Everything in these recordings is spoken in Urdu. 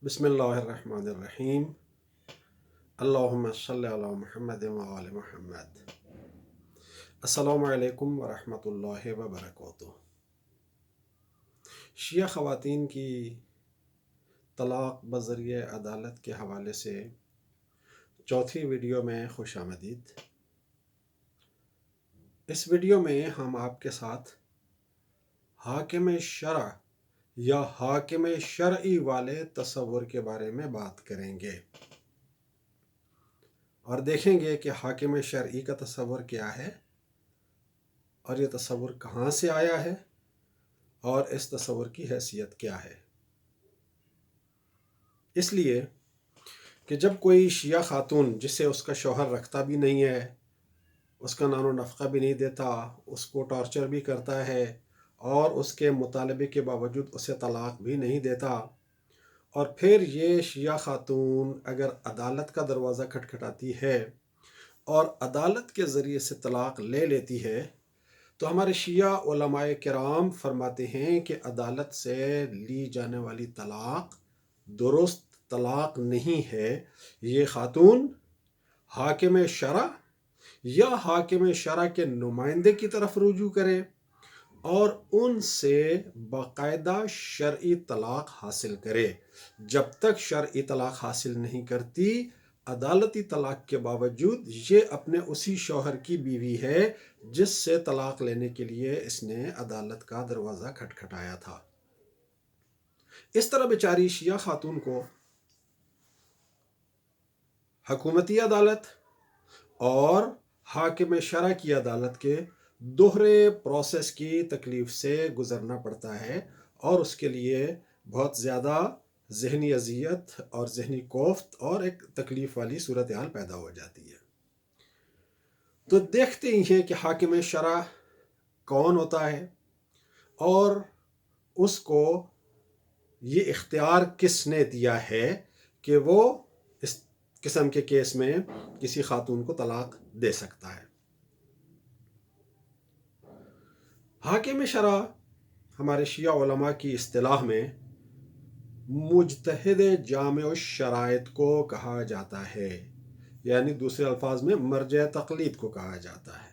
بسم اللہ الرحمن الرحیم۔ اللہم صلی علی محمد وآل محمد۔ السلام علیکم ورحمۃ اللہ وبرکاتہ۔ شیعہ خواتین کی طلاق بذریعہ عدالت کے حوالے سے چوتھی ویڈیو میں خوش آمدید۔ اس ویڈیو میں ہم آپ کے ساتھ حاکم شرع یا حاکم شرعی والے تصور کے بارے میں بات کریں گے اور دیکھیں گے کہ حاکم شرعی کا تصور کیا ہے اور یہ تصور کہاں سے آیا ہے اور اس تصور کی حیثیت کیا ہے۔ اس لیے کہ جب کوئی شیعہ خاتون جسے اس کا شوہر رکھتا بھی نہیں ہے، اس کا نان و نفقہ بھی نہیں دیتا، اس کو ٹارچر بھی کرتا ہے اور اس کے مطالبے کے باوجود اسے طلاق بھی نہیں دیتا، اور پھر یہ شیعہ خاتون اگر عدالت کا دروازہ کھٹکھٹاتی ہے اور عدالت کے ذریعے سے طلاق لے لیتی ہے، تو ہمارے شیعہ علماء کرام فرماتے ہیں کہ عدالت سے لی جانے والی طلاق درست طلاق نہیں ہے۔ یہ خاتون حاکم شرع یا حاکم شرع کے نمائندے کی طرف رجوع کرے اور ان سے باقاعدہ شرعی طلاق حاصل کرے۔ جب تک شرعی طلاق حاصل نہیں کرتی، عدالتی طلاق کے باوجود یہ اپنے اسی شوہر کی بیوی ہے جس سے طلاق لینے کے لیے اس نے عدالت کا دروازہ کھٹکھٹایا تھا۔ اس طرح بیچاری شیعہ خاتون کو حکومتی عدالت اور حاکم شرع کی عدالت کے دوہرے پروسیس کی تکلیف سے گزرنا پڑتا ہے اور اس کے لیے بہت زیادہ ذہنی اذیت اور ذہنی کوفت اور ایک تکلیف والی صورتحال پیدا ہو جاتی ہے۔ تو دیکھتے ہی ہیں کہ حاکم شرع کون ہوتا ہے اور اس کو یہ اختیار کس نے دیا ہے کہ وہ اس قسم کے کیس میں کسی خاتون کو طلاق دے سکتا ہے۔ حاکم شرع ہمارے شیعہ علماء کی اصطلاح میں مجتہد جامع الشرائط کو کہا جاتا ہے، یعنی دوسرے الفاظ میں مرجع تقلید کو کہا جاتا ہے۔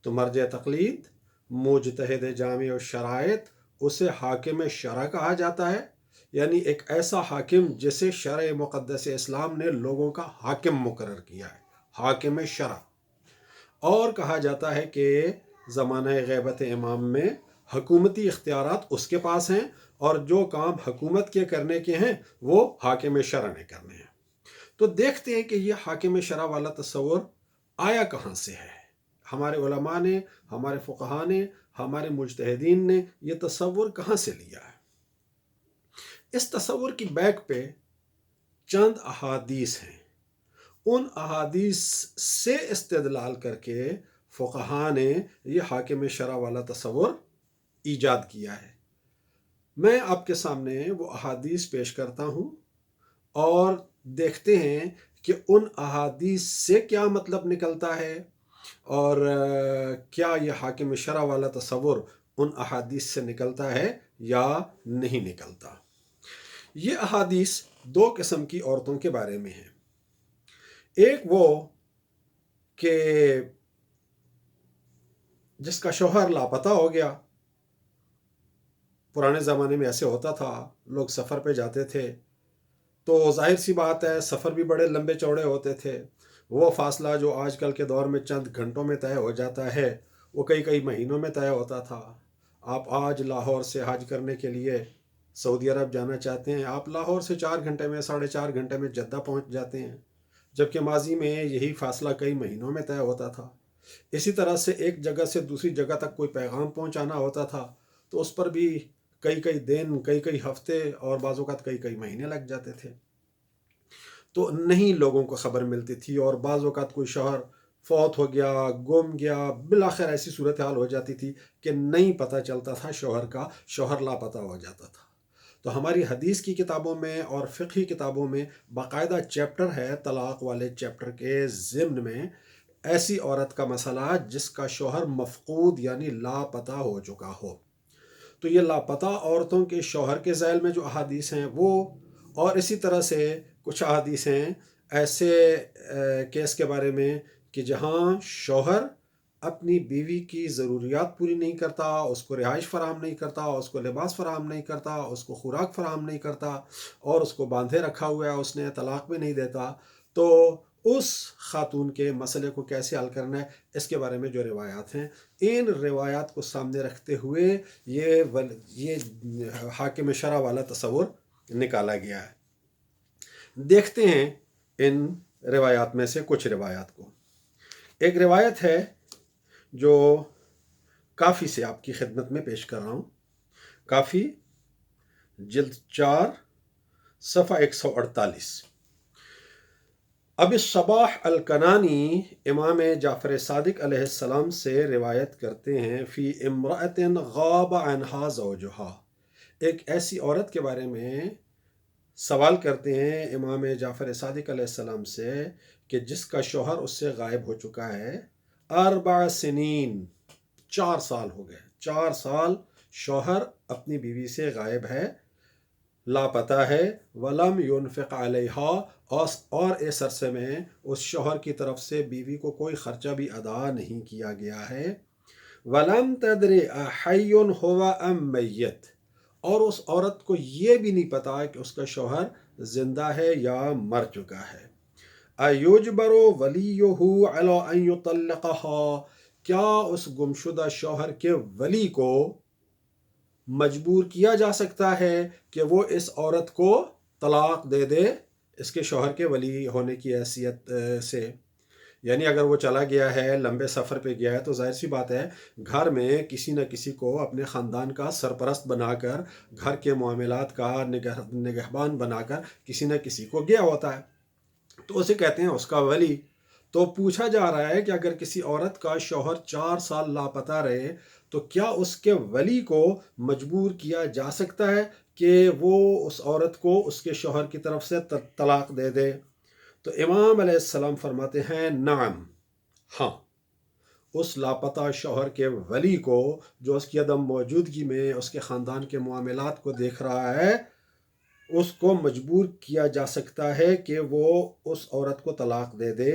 تو مرجع تقلید، مجتہد جامع الشرائط، اسے حاکم شرع کہا جاتا ہے، یعنی ایک ایسا حاکم جسے شرع مقدس اسلام نے لوگوں کا حاکم مقرر کیا ہے، حاکم شرع۔ اور کہا جاتا ہے کہ زمانہ غیبت امام میں حکومتی اختیارات اس کے پاس ہیں اور جو کام حکومت کے کرنے کے ہیں وہ حاکم شرع نے کرنے ہیں۔ تو دیکھتے ہیں کہ یہ حاکم شرع والا تصور آیا کہاں سے ہے۔ ہمارے علماء نے، ہمارے فقہاء نے، ہمارے مجتہدین نے یہ تصور کہاں سے لیا ہے۔ اس تصور کی بیک پہ چند احادیث ہیں۔ ان احادیث سے استدلال کر کے فقہاء نے یہ حاکم شرع والا تصور ایجاد کیا ہے۔ میں آپ کے سامنے وہ احادیث پیش کرتا ہوں اور دیکھتے ہیں کہ ان احادیث سے کیا مطلب نکلتا ہے اور کیا یہ حاکم شرع والا تصور ان احادیث سے نکلتا ہے یا نہیں نکلتا۔ یہ احادیث دو قسم کی عورتوں کے بارے میں ہیں۔ ایک وہ کہ جس کا شوہر لاپتہ ہو گیا۔ پرانے زمانے میں ایسے ہوتا تھا، لوگ سفر پہ جاتے تھے تو ظاہر سی بات ہے سفر بھی بڑے لمبے چوڑے ہوتے تھے۔ وہ فاصلہ جو آج کل کے دور میں چند گھنٹوں میں طے ہو جاتا ہے وہ کئی مہینوں میں طے ہوتا تھا۔ آپ آج لاہور سے حج کرنے کے لیے سعودی عرب جانا چاہتے ہیں، آپ لاہور سے 4 گھنٹے میں 4.5 گھنٹے میں جدہ پہنچ جاتے ہیں، جبکہ ماضی میں یہی فاصلہ کئی مہینوں میں طے ہوتا تھا۔ اسی طرح سے ایک جگہ سے دوسری جگہ تک کوئی پیغام پہنچانا ہوتا تھا تو اس پر بھی کئی دن، کئی ہفتے اور بعض اوقات کئی مہینے لگ جاتے تھے۔ تو نہیں لوگوں کو خبر ملتی تھی اور بعض اوقات کوئی شوہر فوت ہو گیا، گم گیا، بالآخر ایسی صورتحال ہو جاتی تھی کہ نہیں پتہ چلتا تھا شوہر کا، شوہر لاپتہ ہو جاتا تھا۔ تو ہماری حدیث کی کتابوں میں اور فقہی کتابوں میں باقاعدہ چیپٹر ہے، طلاق والے چیپٹر کے ضمن میں ایسی عورت کا مسئلہ جس کا شوہر مفقود یعنی لاپتہ ہو چکا ہو۔ تو یہ لاپتہ عورتوں کے شوہر کے ذیل میں جو احادیث ہیں وہ اور اسی طرح سے کچھ احادیث ہیں ایسے کیس کے بارے میں کہ جہاں شوہر اپنی بیوی کی ضروریات پوری نہیں کرتا، اس کو رہائش فراہم نہیں کرتا، اس کو لباس فراہم نہیں کرتا، اس کو خوراک فراہم نہیں کرتا، اور اس کو باندھے رکھا ہوا ہے، اس نے طلاق بھی نہیں دیتا، تو اس خاتون کے مسئلے کو کیسے حل کرنا ہے، اس کے بارے میں جو روایات ہیں، ان روایات کو سامنے رکھتے ہوئے یہ حاکم شرع والا تصور نکالا گیا ہے۔ دیکھتے ہیں ان روایات میں سے کچھ روایات کو۔ ایک روایت ہے جو کافی سے آپ کی خدمت میں پیش کر رہا ہوں۔ کافی جلد 4 صفحہ 148۔ ابی الصباح الکنانی امام جعفر صادق علیہ السلام سے روایت کرتے ہیں، فی امرأۃ غاب عنہا زوجہا، ایک ایسی عورت کے بارے میں سوال کرتے ہیں امام جعفر صادق علیہ السلام سے کہ جس کا شوہر اس سے غائب ہو چکا ہے 4 سنین، 4 سال ہو گئے، 4 سال شوہر اپنی بیوی سے غائب ہے، لاپتہ ہے، ولم ينفق علیہا، اور اس عرصے میں اس شوہر کی طرف سے بیوی کو کوئی خرچہ بھی ادا نہیں کیا گیا ہے، ولم تدر احی ہوا ام میت، اور اس عورت کو یہ بھی نہیں پتا کہ اس کا شوہر زندہ ہے یا مر چکا ہے، ایجبر ولیہ علی ان یطلقہا، کیا اس گمشدہ شوہر کے ولی کو مجبور کیا جا سکتا ہے کہ وہ اس عورت کو طلاق دے دے اس کے شوہر کے ولی ہونے کی حیثیت سے؟ یعنی اگر وہ چلا گیا ہے، لمبے سفر پہ گیا ہے، تو ظاہر سی بات ہے گھر میں کسی نہ کسی کو اپنے خاندان کا سرپرست بنا کر، گھر کے معاملات کا نگہبان بنا کر کسی نہ کسی کو گیا ہوتا ہے، تو اسے کہتے ہیں اس کا ولی۔ تو پوچھا جا رہا ہے کہ اگر کسی عورت کا شوہر 4 سال لاپتہ رہے تو کیا اس کے ولی کو مجبور کیا جا سکتا ہے کہ وہ اس عورت کو اس کے شوہر کی طرف سے طلاق دے دے؟ تو امام علیہ السلام فرماتے ہیں نعم، ہاں، اس لاپتہ شوہر کے ولی کو جو اس کی عدم موجودگی میں اس کے خاندان کے معاملات کو دیکھ رہا ہے، اس کو مجبور کیا جا سکتا ہے کہ وہ اس عورت کو طلاق دے دے۔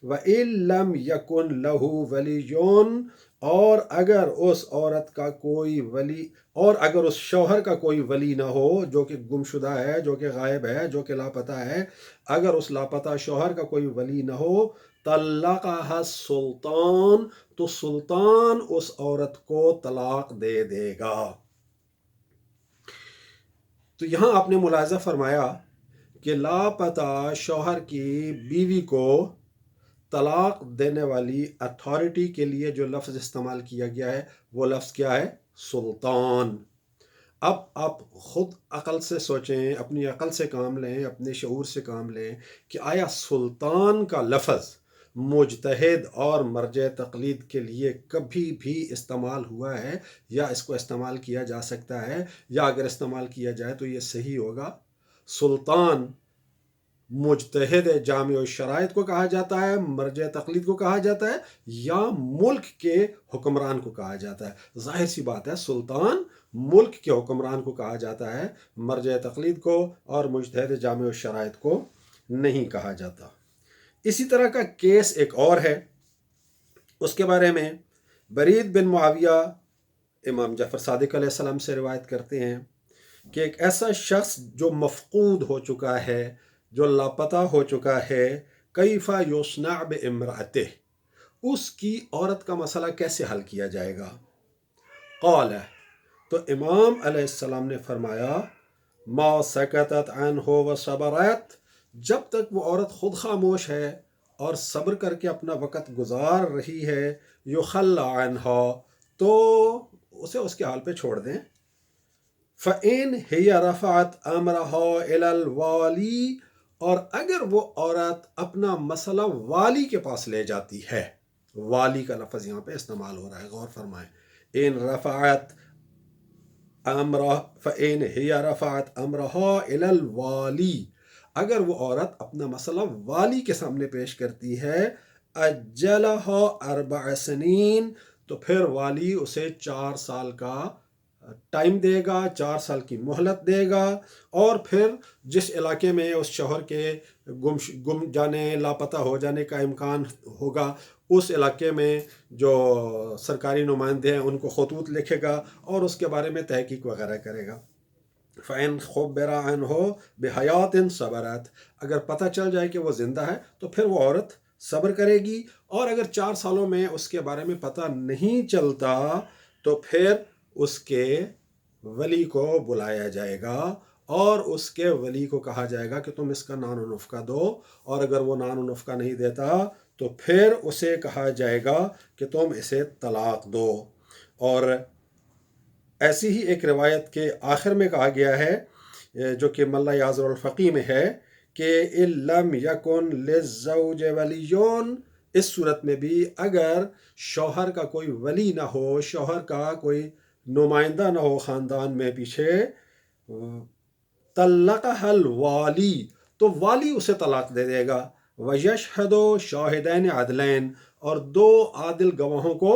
وَإِن لَّمْ يَكُن لَّهُ وَلِيٌّ، اور اگر اس عورت کا کوئی ولی، اور اگر اس شوہر کا کوئی ولی نہ ہو جو کہ گمشدہ ہے، جو کہ غائب ہے، جو کہ لاپتہ ہے، اگر اس لاپتہ شوہر کا کوئی ولی نہ ہو، طلقها السلطان، تو سلطان اس عورت کو طلاق دے دے گا۔ تو یہاں آپ نے ملاحظہ فرمایا کہ لاپتہ شوہر کی بیوی کو طلاق دینے والی اتھارٹی کے لیے جو لفظ استعمال کیا گیا ہے وہ لفظ کیا ہے؟ سلطان۔ اب آپ خود عقل سے سوچیں، اپنی عقل سے کام لیں، اپنے شعور سے کام لیں کہ آیا سلطان کا لفظ مجتہد اور مرجع تقلید کے لیے کبھی بھی استعمال ہوا ہے، یا اس کو استعمال کیا جا سکتا ہے، یا اگر استعمال کیا جائے تو یہ صحیح ہوگا؟ سلطان مجتہد جامع الشرائط کو کہا جاتا ہے، مرجع تقلید کو کہا جاتا ہے، یا ملک کے حکمران کو کہا جاتا ہے؟ ظاہر سی بات ہے سلطان ملک کے حکمران کو کہا جاتا ہے، مرجع تقلید کو اور مجتہد جامع الشرائط کو نہیں کہا جاتا۔ اسی طرح کا کیس ایک اور ہے، اس کے بارے میں برید بن معاویہ امام جعفر صادق علیہ السلام سے روایت کرتے ہیں کہ ایک ایسا شخص جو مفقود ہو چکا ہے، جو لاپتہ ہو چکا ہے، کیف یصنع بامرأتہ، اس کی عورت کا مسئلہ کیسے حل کیا جائے گا؟ قال، تو امام علیہ السلام نے فرمایا ما سکتت عنہ وصبرت، جب تک وہ عورت خود خاموش ہے اور صبر کر کے اپنا وقت گزار رہی ہے، یخلی عنہا، تو اسے اس کے حال پہ چھوڑ دیں۔ فَإِنْ هِيَ رَفَعَتْ أَمْرَهَا إِلَى الْوَالِي، اور اگر وہ عورت اپنا مسئلہ والی کے پاس لے جاتی ہے، والی کا لفظ یہاں پہ استعمال ہو رہا ہے، غور فرمائیں، ان رفعت فَإِنْ هِيَ رَفَعَتْ أَمْرَهَا إِلَى الْوَالِي، اگر وہ عورت اپنا مسئلہ والی کے سامنے پیش کرتی ہے، أَجَّلَهَا 4 سنین، تو پھر والی اسے 4 سال کا ٹائم دے گا، 4 سال کی مہلت دے گا، اور پھر جس علاقے میں اس شوہر کے گم جانے، لاپتہ ہو جانے کا امکان ہوگا، اس علاقے میں جو سرکاری نمائندے ہیں ان کو خطوط لکھے گا اور اس کے بارے میں تحقیق وغیرہ کرے گا۔ فَإِنْ خُبِّرَ عَنْهُ بِحَيَاةٍ صَبَرَتْ، اگر پتہ چل جائے کہ وہ زندہ ہے تو پھر وہ عورت صبر کرے گی، اور اگر 4 سالوں میں اس کے بارے میں پتہ نہیں چلتا تو پھر اس کے ولی کو بلایا جائے گا، اور اس کے ولی کو کہا جائے گا کہ تم اس کا نان و نفقہ دو، اور اگر وہ نان و نفقہ نہیں دیتا تو پھر اسے کہا جائے گا کہ تم اسے طلاق دو۔ اور ایسی ہی ایک روایت کے آخر میں کہا گیا ہے جو کہ ملا یازر الفقی میں ہے کہ إِن لَمْ يَكُنْ لِلزَّوْجِ وَلِيٌّ، اس صورت میں بھی اگر شوہر کا کوئی ولی نہ ہو، شوہر کا کوئی نمائندہ نہ ہو خاندان میں پیچھے، طلقها الوالی، تو والی اسے طلاق دے دے گا، وَيَشْهَدُ شَاهِدَيْنِ عَدْلَيْنِ، اور 2 عادل گواہوں کو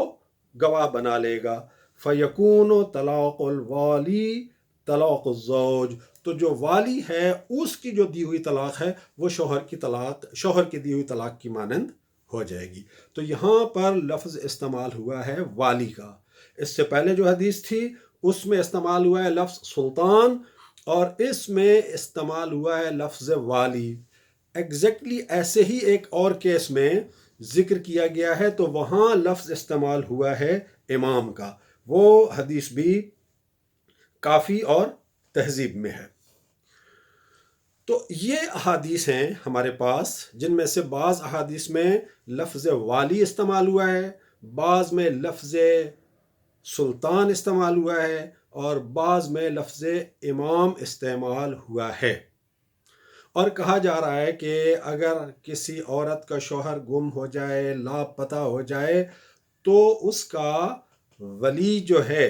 گواہ بنا لے گا، فَيَكُونُ طلاق الوالی طلاق الزوج، تو جو والی ہے اس کی جو دی ہوئی طلاق ہے وہ شوہر کی دی ہوئی طلاق کی مانند ہو جائے گی۔ تو یہاں پر لفظ استعمال ہوا ہے والی کا۔ اس سے پہلے جو حدیث تھی اس میں استعمال ہوا ہے لفظ سلطان، اور اس میں استعمال ہوا ہے لفظ والی۔ ایگزیکٹلی ایسے ہی ایک اور کیس میں ذکر کیا گیا ہے، تو وہاں لفظ استعمال ہوا ہے امام کا، وہ حدیث بھی کافی اور تہذیب میں ہے۔ تو یہ احادیث ہیں ہمارے پاس، جن میں سے بعض احادیث میں لفظ والی استعمال ہوا ہے، بعض میں لفظ سلطان استعمال ہوا ہے، اور بعض میں لفظ امام استعمال ہوا ہے۔ اور کہا جا رہا ہے کہ اگر کسی عورت کا شوہر گم ہو جائے، لاپتہ ہو جائے، تو اس کا ولی جو ہے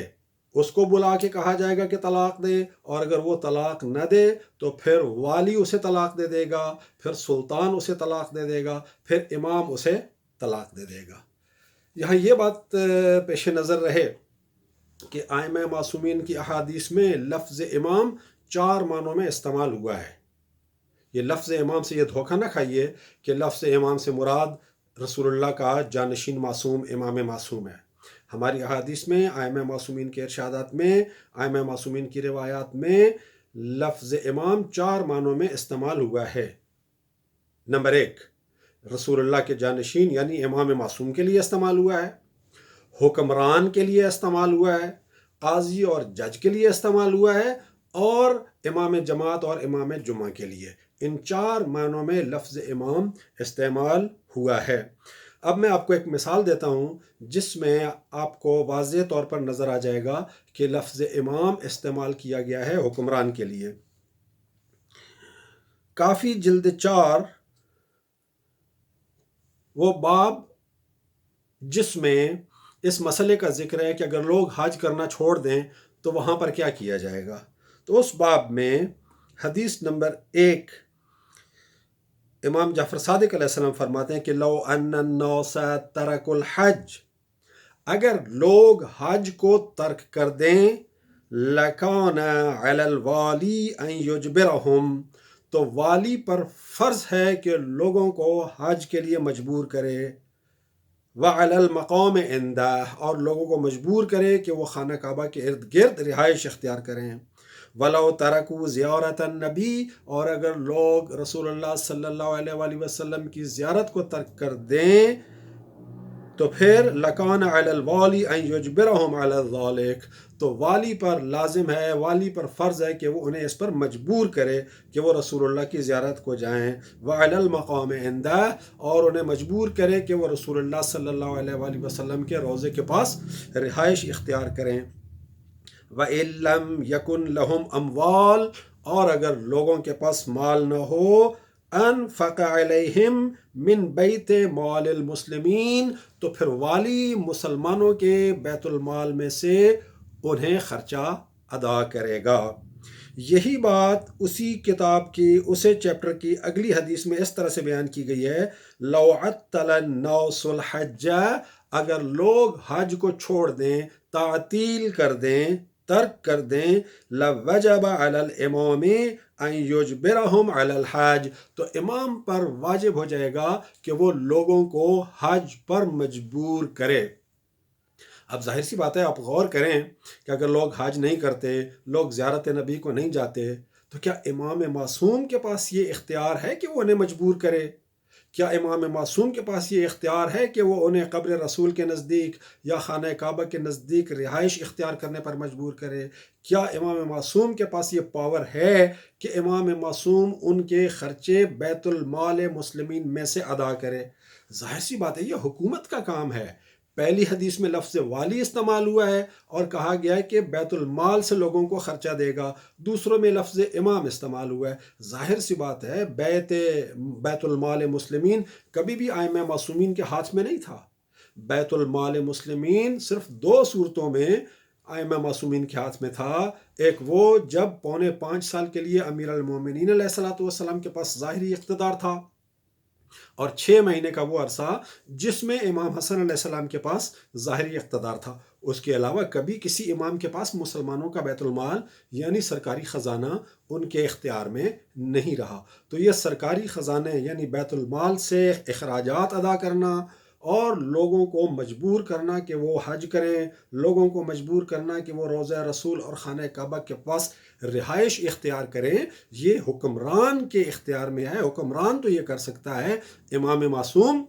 اس کو بلا کے کہا جائے گا کہ طلاق دے، اور اگر وہ طلاق نہ دے تو پھر والی اسے طلاق دے دے گا، پھر سلطان اسے طلاق دے دے گا، پھر امام اسے طلاق دے دے گا۔ یہاں یہ بات پیش نظر رہے کہ ائمہ معصومین کی احادیث میں لفظ امام 4 معنوں میں استعمال ہوا ہے۔ یہ لفظ امام سے یہ دھوکہ نہ کھائیے کہ لفظ امام سے مراد رسول اللہ کا جانشین معصوم امام معصوم ہے۔ ہماری احادیث میں، ائمہ معصومین کے ارشادات میں، ائمہ معصومین کی روایات میں لفظ امام 4 معنوں میں استعمال ہوا ہے۔ نمبر 1، رسول اللہ کے جانشین یعنی امام معصوم کے لیے استعمال ہوا ہے، حکمران کے لیے استعمال ہوا ہے، قاضی اور جج کے لیے استعمال ہوا ہے، اور امام جماعت اور امام جمعہ کے لیے۔ ان 4 معنوں میں لفظ امام استعمال ہوا ہے۔ اب میں آپ کو ایک مثال دیتا ہوں جس میں آپ کو واضح طور پر نظر آ جائے گا کہ لفظ امام استعمال کیا گیا ہے حکمران کے لیے۔ کافی جلد 4 وہ باب جس میں اس مسئلے کا ذکر ہے کہ اگر لوگ حج کرنا چھوڑ دیں تو وہاں پر کیا کیا جائے گا، تو اس باب میں حدیث نمبر 1 امام جعفر صادق علیہ السلام فرماتے ہیں کہ لو ان الناس ترکوا الحج، اگر لوگ حج کو ترک کر دیں، لکان علی الوالی ان یجبرہم، تو والی پر فرض ہے کہ لوگوں کو حج کے لیے مجبور کرے، وعلی المقام عندہ، اور لوگوں کو مجبور کرے کہ وہ خانہ کعبہ کے ارد گرد رہائش اختیار کریں، ولو ترکوا زیارت النبی، اور اگر لوگ رسول اللہ صلی اللہ علیہ وآلہ وسلم کی زیارت کو ترک کر دیں تو پھر لکان علی الوالی ان یجبرہم علی ذلک، تو والی پر لازم ہے، والی پر فرض ہے کہ وہ انہیں اس پر مجبور کرے کہ وہ رسول اللہ کی زیارت کو جائیں، وعلی المقام عندہ، اور انہیں مجبور کرے کہ وہ رسول اللہ صلی اللہ علیہ وآلہ وسلم کے روضے کے پاس رہائش اختیار کریں۔ وَإِن لَّمْ يَكُن لَّهُمْ أَمْوَالٌ، اور اگر لوگوں کے پاس مال نہ ہو، أَنفَقَ عَلَيْهِمْ مِن بَيْتِ مَالِ الْمُسْلِمِينَ، تو پھر والی مسلمانوں کے بیت المال میں سے انہیں خرچہ ادا کرے گا۔ یہی بات اسی کتاب کی اسے چیپٹر کی اگلی حدیث میں اس طرح سے بیان کی گئی ہے، لَوْ عَطَّلَ النَّاسُ الْحَجَّ، اگر لوگ حج کو چھوڑ دیں، تعطیل کر دیں، ترک کر دیں لوجب علی الامام ان یجبرہم علی الحج، تو امام پر واجب ہو جائے گا کہ وہ لوگوں کو حج پر مجبور کرے۔ اب ظاہر سی بات ہے، آپ غور کریں کہ اگر لوگ حج نہیں کرتے، لوگ زیارت نبی کو نہیں جاتے، تو کیا امام معصوم کے پاس یہ اختیار ہے کہ وہ انہیں مجبور کرے؟ کیا امام معصوم کے پاس یہ اختیار ہے کہ وہ انہیں قبر رسول کے نزدیک یا خانہ کعبہ کے نزدیک رہائش اختیار کرنے پر مجبور کرے؟ کیا امام معصوم کے پاس یہ پاور ہے کہ امام معصوم ان کے خرچے بیت المال مسلمین میں سے ادا کرے؟ ظاہر سی بات ہے، یہ حکومت کا کام ہے۔ پہلی حدیث میں لفظ والی استعمال ہوا ہے اور کہا گیا ہے کہ بیت المال سے لوگوں کو خرچہ دے گا، دوسروں میں لفظ امام استعمال ہوا ہے۔ ظاہر سی بات ہے، بیت المال مسلمین کبھی بھی ائمہ معصومین کے ہاتھ میں نہیں تھا۔ بیت المال مسلمین صرف 2 صورتوں میں ائمہ معصومین کے ہاتھ میں تھا۔ ایک وہ جب 4.25 سال کے لیے امیر المومنین علیہ السلام کے پاس ظاہری اقتدار تھا، اور 6 مہینے کا وہ عرصہ جس میں امام حسن علیہ السلام کے پاس ظاہری اقتدار تھا۔ اس کے علاوہ کبھی کسی امام کے پاس مسلمانوں کا بیت المال یعنی سرکاری خزانہ ان کے اختیار میں نہیں رہا۔ تو یہ سرکاری خزانے یعنی بیت المال سے اخراجات ادا کرنا اور لوگوں کو مجبور کرنا کہ وہ حج کریں، لوگوں کو مجبور کرنا کہ وہ روضہ رسول اور خانہ کعبہ کے پاس رہائش اختیار کریں، یہ حکمران کے اختیار میں ہے۔ حکمران تو یہ کر سکتا ہے، امام معصوم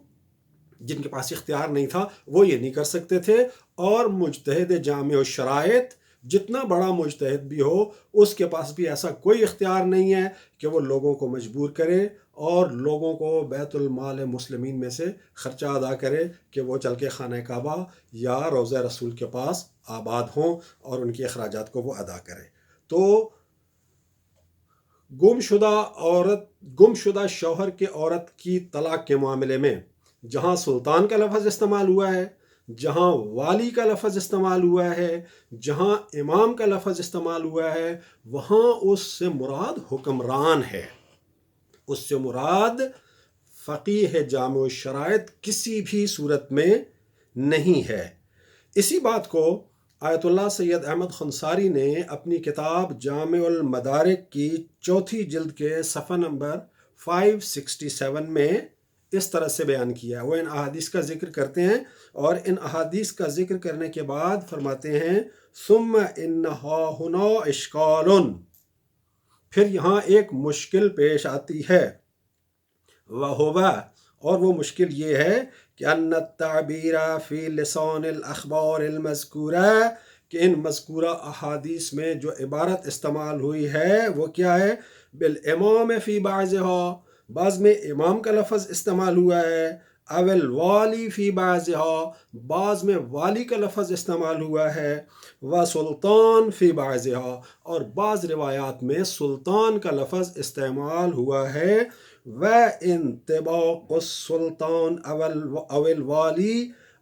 جن کے پاس اختیار نہیں تھا وہ یہ نہیں کر سکتے تھے۔ اور مجتہد جامع الشرائط جتنا بڑا مجتہد بھی ہو، اس کے پاس بھی ایسا کوئی اختیار نہیں ہے کہ وہ لوگوں کو مجبور کرے اور لوگوں کو بیت المال مسلمین میں سے خرچہ ادا کرے کہ وہ چل کے خانہ کعبہ یا روضہ رسول کے پاس آباد ہوں اور ان کے اخراجات کو وہ ادا کرے۔ تو گم شدہ شوہر کے عورت کی طلاق کے معاملے میں جہاں سلطان کا لفظ استعمال ہوا ہے، جہاں والی کا لفظ استعمال ہوا ہے، جہاں امام کا لفظ استعمال ہوا ہے، وہاں اس سے مراد حکمران ہے، اس سے مراد فقیہ جامع الشرائط کسی بھی صورت میں نہیں ہے۔ اسی بات کو آیت اللہ سید احمد خنصاری نے اپنی کتاب جامع المدارک کی 4 جلد کے صفحہ نمبر 567 میں اس طرح سے بیان کیا ہے۔ وہ ان احادیث کا ذکر کرتے ہیں اور ان احادیث کا ذکر کرنے کے بعد فرماتے ہیں ثم انہا ہنا اشکال، پھر یہاں ایک مشکل پیش آتی ہے، وہوا، اور وہ مشکل یہ ہے کہ ان التعبیر فی لسان الاخبار المذکورہ، کہ ان مذکورہ احادیث میں جو عبارت استعمال ہوئی ہے وہ کیا ہے؟ بالامام فی بعضها، بعض میں امام کا لفظ استعمال ہوا ہے، او الوالی فی بعضها، بعض میں والی کا لفظ استعمال ہوا ہے، و سلطان فی بعضها، اور بعض روایات میں سلطان کا لفظ استعمال ہوا ہے، و انطباق السلطان او الوالی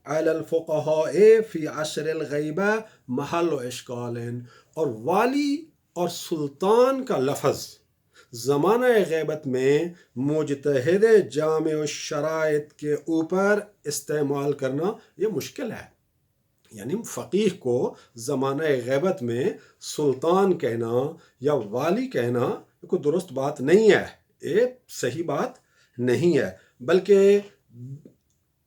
علی الفقہاء فی عشر الغیبہ محل اشکال، اور والی اور سلطان کا لفظ زمانہ غیبت میں مجتہد جامع الشرائط کے اوپر استعمال کرنا یہ مشکل ہے۔ یعنی فقیہ کو زمانہ غیبت میں سلطان کہنا یا والی کہنا کوئی درست بات نہیں ہے، ایک صحیح بات نہیں ہے۔ بلکہ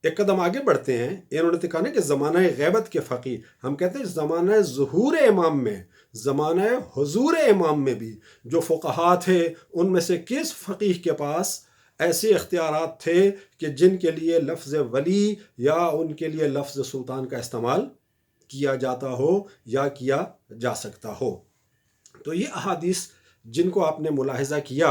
ایک قدم آگے بڑھتے ہیں، انہوں نے کہا نا کہ زمانہ غیبت کے فقیہ، ہم کہتے ہیں زمانہ ظہور امام میں، زمانہ حضور امام میں بھی جو فقہا تھے، ان میں سے کس فقیہ کے پاس ایسے اختیارات تھے کہ جن کے لیے لفظ ولی یا ان کے لیے لفظ سلطان کا استعمال کیا جاتا ہو یا کیا جا سکتا ہو؟ تو یہ احادیث جن کو آپ نے ملاحظہ کیا،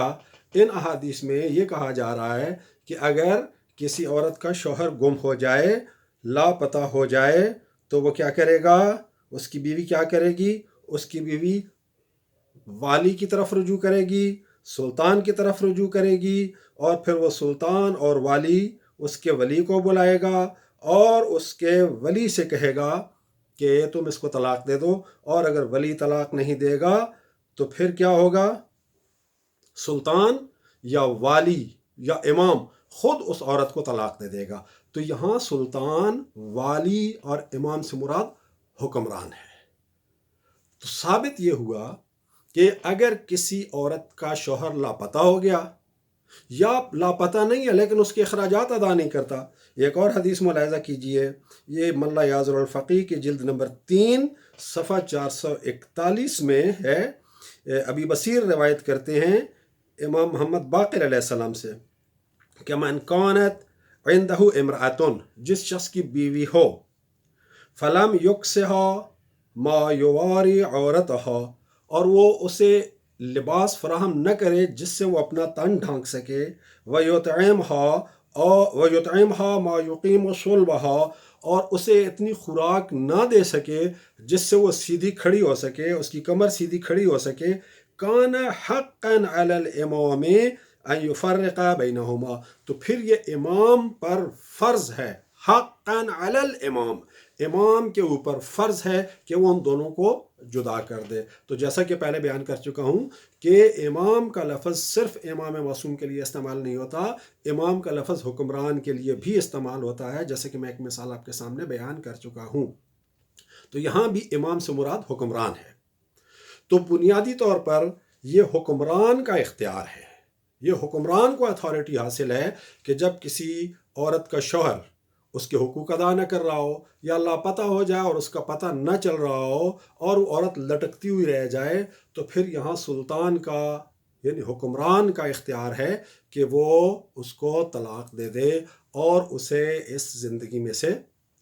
ان احادیث میں یہ کہا جا رہا ہے کہ اگر کسی عورت کا شوہر گم ہو جائے، لاپتہ ہو جائے، تو وہ کیا کرے گا؟ اس کی بیوی کیا کرے گی؟ اس کی بیوی والی کی طرف رجوع کرے گی، سلطان کی طرف رجوع کرے گی، اور پھر وہ سلطان اور والی اس کے ولی کو بلائے گا اور اس کے ولی سے کہے گا کہ تم اس کو طلاق دے دو، اور اگر ولی طلاق نہیں دے گا تو پھر کیا ہوگا؟ سلطان یا والی یا امام خود اس عورت کو طلاق دے دے گا۔ تو یہاں سلطان، والی اور امام سے مراد حکمران ہے۔ تو ثابت یہ ہوا کہ اگر کسی عورت کا شوہر لاپتہ ہو گیا یا لاپتہ نہیں ہے لیکن اس کے اخراجات ادا نہیں کرتا، ایک اور حدیث ملاحظہ کیجئے، یہ ملا یازر الفقی کی جلد نمبر 3 صفحہ 441 میں ہے، ابی بصیر روایت کرتے ہیں امام محمد باقر علیہ السلام سے کہ من کانت عندہ امرأتن، جس شخص کی بیوی ہو، فلم یکسہا ما یواری عورتہا، اور وہ اسے لباس فراہم نہ کرے جس سے وہ اپنا تن ڈھانک سکے، وَيُطْعِمْهَا مَا يُقِيمُ صُلْبَهَا، اور اسے اتنی خوراک نہ دے سکے جس سے وہ سیدھی کھڑی ہو سکے، اس کی کمر سیدھی کھڑی ہو سکے، كَانَ حَقًّا عَلَى الْإِمَامِ أَن يُفَرِّقَ بَيْنَهُمَا، تو پھر یہ امام پر فرض ہے، حقاً علی الامام، امام کے اوپر فرض ہے کہ وہ ان دونوں کو جدا کر دے۔ تو جیسا کہ پہلے بیان کر چکا ہوں کہ امام کا لفظ صرف امام معصوم کے لیے استعمال نہیں ہوتا، امام کا لفظ حکمران کے لیے بھی استعمال ہوتا ہے، جیسے کہ میں ایک مثال آپ کے سامنے بیان کر چکا ہوں۔ تو یہاں بھی امام سے مراد حکمران ہے۔ تو بنیادی طور پر یہ حکمران کا اختیار ہے، یہ حکمران کو اتھارٹی حاصل ہے کہ جب کسی عورت کا شوہر اس کے حقوق ادا نہ کر رہا ہو یا لاپتہ ہو جائے اور اس کا پتہ نہ چل رہا ہو اور وہ عورت لٹکتی ہوئی رہ جائے، تو پھر یہاں سلطان کا یعنی حکمران کا اختیار ہے کہ وہ اس کو طلاق دے دے اور اسے اس زندگی میں سے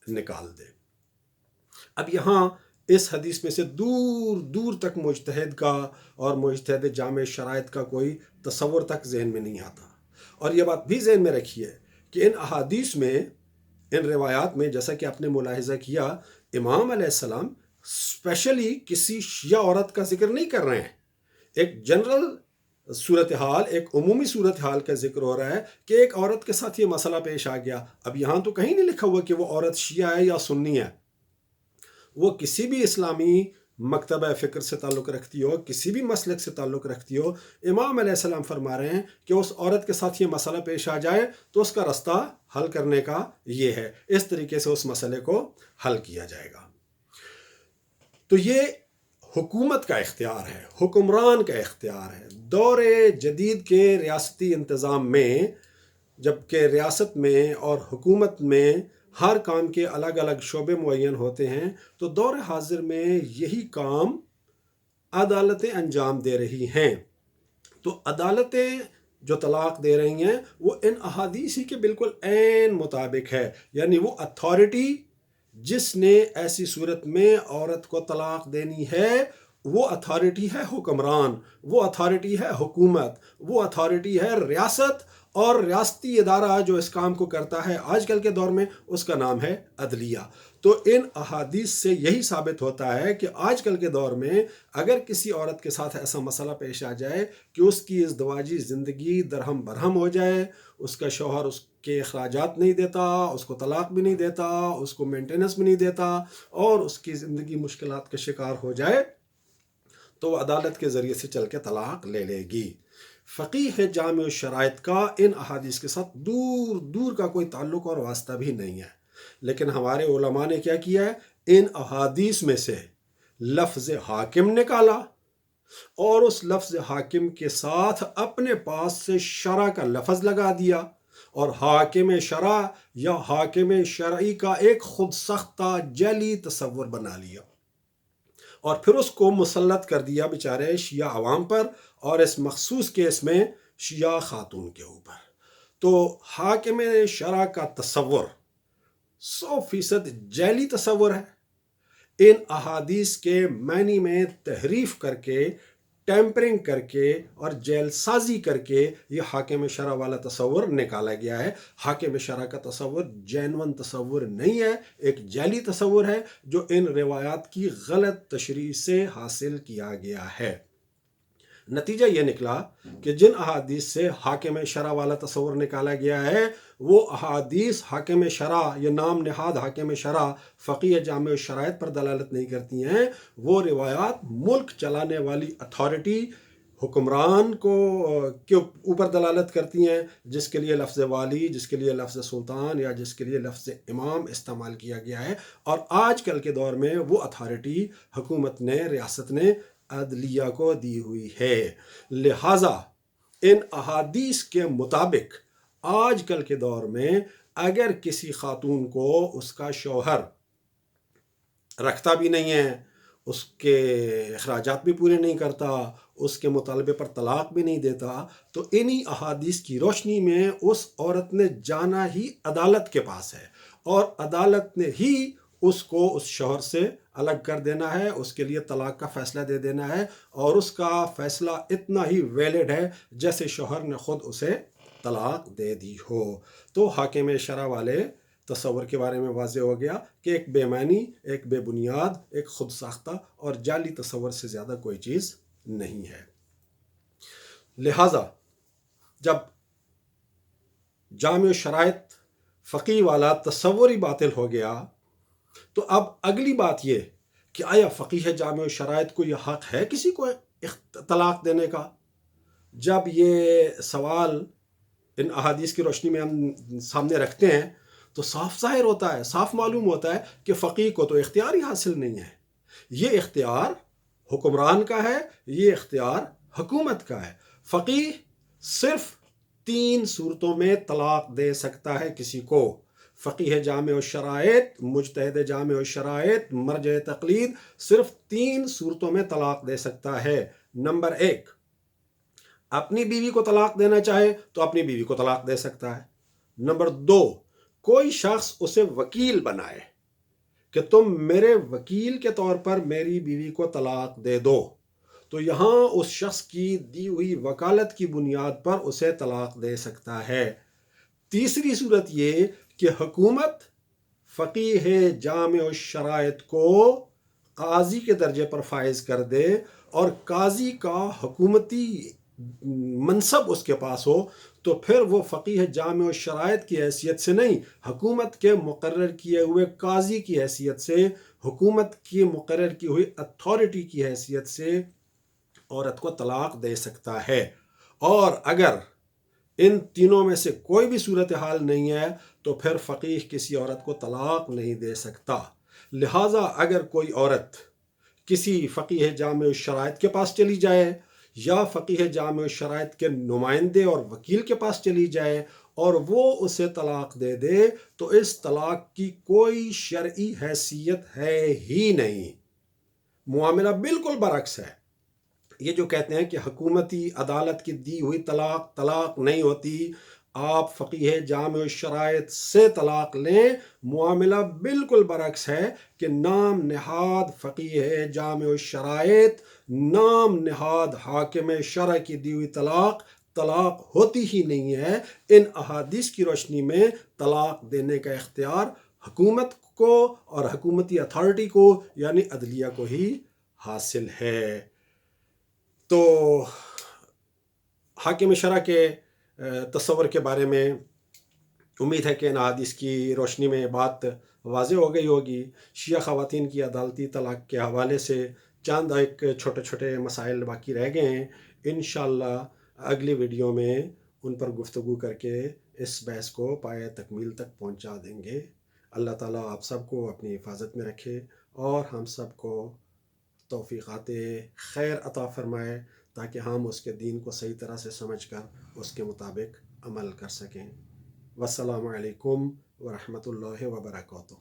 نکال دے۔ اب یہاں اس حدیث میں سے دور دور تک مجتہد کا اور مجتہد جامع شرائط کا کوئی تصور تک ذہن میں نہیں آتا، اور یہ بات بھی ذہن میں رکھیے کہ ان احادیث میں، ان روایات میں، جیسا کہ آپ نے ملاحظہ کیا، امام علیہ السلام اسپیشلی کسی شیعہ عورت کا ذکر نہیں کر رہے ہیں، ایک جنرل صورتحال، ایک عمومی صورتحال کا ذکر ہو رہا ہے کہ ایک عورت کے ساتھ یہ مسئلہ پیش آ گیا۔ اب یہاں تو کہیں نہیں لکھا ہوا کہ وہ عورت شیعہ ہے یا سنی ہے، وہ کسی بھی اسلامی مکتبہ فکر سے تعلق رکھتی ہو، کسی بھی مسلک سے تعلق رکھتی ہو، امام علیہ السلام فرما رہے ہیں کہ اس عورت کے ساتھ یہ مسئلہ پیش آ جائے تو اس کا رستہ حل کرنے کا یہ ہے، اس طریقے سے اس مسئلے کو حل کیا جائے گا۔ تو یہ حکومت کا اختیار ہے، حکمران کا اختیار ہے۔ دور جدید کے ریاستی انتظام میں، جبکہ ریاست میں اور حکومت میں ہر کام کے الگ الگ شعبے معین ہوتے ہیں، تو دور حاضر میں یہی کام عدالتیں انجام دے رہی ہیں۔ تو عدالتیں جو طلاق دے رہی ہیں وہ ان احادیث کے بالکل عین مطابق ہے، یعنی وہ اتھارٹی جس نے ایسی صورت میں عورت کو طلاق دینی ہے، وہ اتھارٹی ہے حکمران، وہ اتھارٹی ہے حکومت، وہ اتھارٹی ہے ریاست، اور ریاستی ادارہ جو اس کام کو کرتا ہے آج کل کے دور میں اس کا نام ہے عدلیہ۔ تو ان احادیث سے یہی ثابت ہوتا ہے کہ آج کل کے دور میں اگر کسی عورت کے ساتھ ایسا مسئلہ پیش آ جائے کہ اس کی ازدواجی زندگی درہم برہم ہو جائے، اس کا شوہر اس کے اخراجات نہیں دیتا، اس کو طلاق بھی نہیں دیتا، اس کو مینٹیننس بھی نہیں دیتا، اور اس کی زندگی مشکلات کا شکار ہو جائے، تو وہ عدالت کے ذریعے سے چل کے طلاق لے لے گی۔ فقیہ جامع الشرائط کا ان احادیث کے ساتھ دور دور کا کوئی تعلق اور واسطہ بھی نہیں ہے، لیکن ہمارے علماء نے کیا کیا ہے، ان احادیث میں سے لفظ حاکم نکالا اور اس لفظ حاکم کے ساتھ اپنے پاس سے شرع کا لفظ لگا دیا، اور حاکم شرع یا حاکم شرعی کا ایک خود سختہ جعلی تصور بنا لیا، اور پھر اس کو مسلط کر دیا بیچارے شیعہ عوام پر، اور اس مخصوص کیس میں شیعہ خاتون کے اوپر۔ تو حاکم شرع کا تصور 100% جعلی تصور ہے، ان احادیث کے معنی میں تحریف کر کے، ٹیمپرنگ کر کے اور جیل سازی کر کے یہ حاکم شرع والا تصور نکالا گیا ہے۔ حاکم شرع کا تصور جینون تصور نہیں ہے، ایک جعلی تصور ہے جو ان روایات کی غلط تشریح سے حاصل کیا گیا ہے۔ نتیجہ یہ نکلا کہ جن احادیث سے حاکم شرع والا تصور نکالا گیا ہے، وہ احادیث حاکم شرع، یہ نام نہاد حاکم شرع فقیہ جامع الشرائط پر دلالت نہیں کرتی ہیں، وہ روایات ملک چلانے والی اتھارٹی، حکمران کو کے اوپر دلالت کرتی ہیں، جس کے لیے لفظ والی، جس کے لیے لفظ سلطان یا جس کے لیے لفظ امام استعمال کیا گیا ہے، اور آج کل کے دور میں وہ اتھارٹی حکومت نے، ریاست نے عدلیہ کو دی ہوئی ہے۔ لہٰذا ان احادیث کے مطابق آج کل کے دور میں اگر کسی خاتون کو اس کا شوہر رکھتا بھی نہیں ہے، اس کے اخراجات بھی پورے نہیں کرتا، اس کے مطالبے پر طلاق بھی نہیں دیتا، تو انہی احادیث کی روشنی میں اس عورت نے جانا ہی عدالت کے پاس ہے، اور عدالت نے ہی اس کو اس شوہر سے الگ کر دینا ہے، اس کے لیے طلاق کا فیصلہ دے دینا ہے، اور اس کا فیصلہ اتنا ہی ویلڈ ہے جیسے شوہر نے خود اسے طلاق دے دی ہو۔ تو حاکم شرع والے تصور کے بارے میں واضح ہو گیا کہ ایک بے معنی، ایک بے بنیاد، ایک خود ساختہ اور جعلی تصور سے زیادہ کوئی چیز نہیں ہے۔ لہٰذا جب جامع شرائط فقی والا تصور ہی باطل ہو گیا، تو اب اگلی بات یہ کہ آیا فقیہ جامع شرائط کو یہ حق ہے کسی کو طلاق دینے کا؟ جب یہ سوال ان احادیث کی روشنی میں ہم سامنے رکھتے ہیں تو صاف ظاہر ہوتا ہے، صاف معلوم ہوتا ہے کہ فقیہ کو تو اختیار ہی حاصل نہیں ہے۔ یہ اختیار حکمران کا ہے، یہ اختیار حکومت کا ہے۔ فقیہ صرف 3 صورتوں میں طلاق دے سکتا ہے کسی کو۔ فقیہ جامع الشرائط، مجتہد جامع الشرائط، مرجع تقلید صرف 3 صورتوں میں طلاق دے سکتا ہے۔ نمبر 1، اپنی بیوی کو طلاق دینا چاہے تو اپنی بیوی کو طلاق دے سکتا ہے۔ نمبر 2، کوئی شخص اسے وکیل بنائے کہ تم میرے وکیل کے طور پر میری بیوی کو طلاق دے دو، تو یہاں اس شخص کی دی ہوئی وکالت کی بنیاد پر اسے طلاق دے سکتا ہے۔ تیسری صورت یہ کہ حکومت فقیہ جامع الشرائط کو قاضی کے درجے پر فائز کر دے، اور قاضی کا حکومتی منصب اس کے پاس ہو، تو پھر وہ فقیہ جامع الشرائط کی حیثیت سے نہیں، حکومت کے مقرر کیے ہوئے قاضی کی حیثیت سے، حکومت کی مقرر کی ہوئی اتھارٹی کی حیثیت سے عورت کو طلاق دے سکتا ہے۔ اور اگر ان تینوں میں سے کوئی بھی صورتحال نہیں ہے تو پھر فقیہ کسی عورت کو طلاق نہیں دے سکتا۔ لہٰذا اگر کوئی عورت کسی فقیہ جامع الشرائط کے پاس چلی جائے یا فقیہ جامع الشرائط کے نمائندے اور وکیل کے پاس چلی جائے اور وہ اسے طلاق دے دے، تو اس طلاق کی کوئی شرعی حیثیت ہے ہی نہیں، معاملہ بالکل برعکس ہے۔ یہ جو کہتے ہیں کہ حکومتی عدالت کی دی ہوئی طلاق نہیں ہوتی، آپ فقیہ جامع الشرائط سے طلاق لیں، معاملہ بالکل برعکس ہے کہ نام نہاد فقیہ جامع الشرائط، نام نہاد حاکم شرع کی دی ہوئی طلاق ہوتی ہی نہیں ہے۔ ان احادیث کی روشنی میں طلاق دینے کا اختیار حکومت کو اور حکومتی اتھارٹی کو یعنی عدلیہ کو ہی حاصل ہے۔ تو حاکم شرع کے تصور کے بارے میں امید ہے کہ ان احادیث کی روشنی میں بات واضح ہو گئی ہوگی۔ شیعہ خواتین کی عدالتی طلاق کے حوالے سے چند ایک چھوٹے چھوٹے مسائل باقی رہ گئے ہیں، انشاءاللہ اگلی ویڈیو میں ان پر گفتگو کر کے اس بحث کو پایہ تکمیل تک پہنچا دیں گے۔ اللہ تعالیٰ آپ سب کو اپنی حفاظت میں رکھے اور ہم سب کو توفیقات خیر عطا فرمائے، تاکہ ہم اس کے دین کو صحیح طرح سے سمجھ کر اس کے مطابق عمل کر سکیں۔ والسلام علیکم ورحمۃ اللہ وبرکاتہ۔